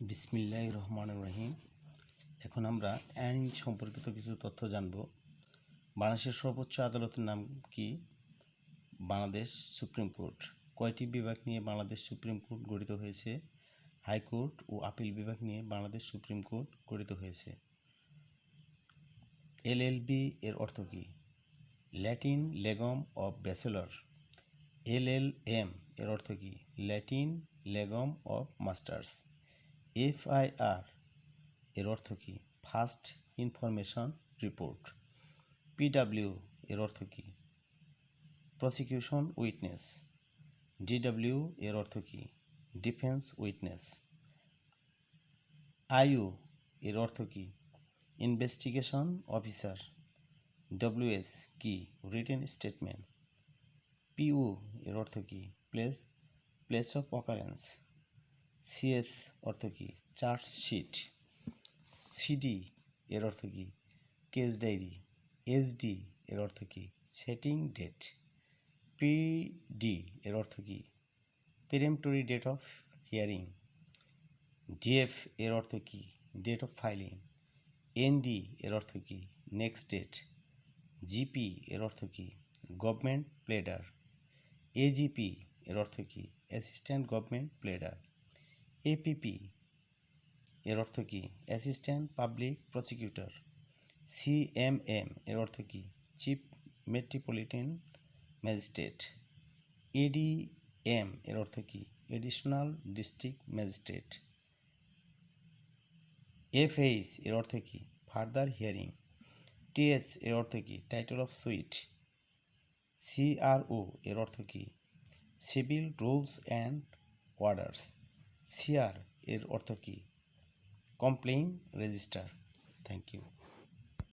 বিসমিল্লাহির রহমানির রহিম। এখন আমরা আইন সম্পর্কিত কিছু তথ্য জানব। বাংলাদেশের সর্বোচ্চ আদালতের নাম কি? Bangladesh supreme court. কয়টি বিভাগ নিয়ে বাংলাদেশ সুপ্রিম কোর্ট গঠিত হয়েছে? হাইকোর্ট ও আপিল বিভাগ নিয়ে বাংলাদেশ সুপ্রিম কোর্ট গঠিত হয়েছে। এলএলবি এর অর্থ কী? Latin legum of bachelor. LLM এর অর্থ কী? Latin legum of masters. FIR এর অর্থ কী? First information report. পিডব্লিউ এর অর্থ কী? Prosecution witness. ডিডব্লিউ এর অর্থ কী? Defence witness. আইইউ এর অর্থ কী? Investigation officer. ডব্লিউএস কি? Written statement. পিইউ এর অর্থ কী? Place of occurrence. সিএস অর্থ কী? চার্জশিট। সিডি এর অর্থ কী? Case diary. এসডি এর অর্থ কী? Setting date. পিডি এর অর্থ কী? Peremptory date of hearing. DF এর অর্থ কী? Date of filing. এনডি এর অর্থ কী? Next date. জিপি এর অর্থ কী? Government pleader. এজিপি এর অর্থ কী? Assistant government pleader. এপিপি এর অর্থ কী? Assistant public prosecutor. সিএমএম এর অর্থ কী? Chief metropolitan magistrate. এডিএম এর অর্থ কী? Additional district magistrate. এফএইচ এর অর্থ কী? Further hearing. টিএস এর অর্থ কী? Title of suit. সিআরও এর অর্থ কী? Civil rules and orders. CR এর অর্থ কী? Complain register. Thank you.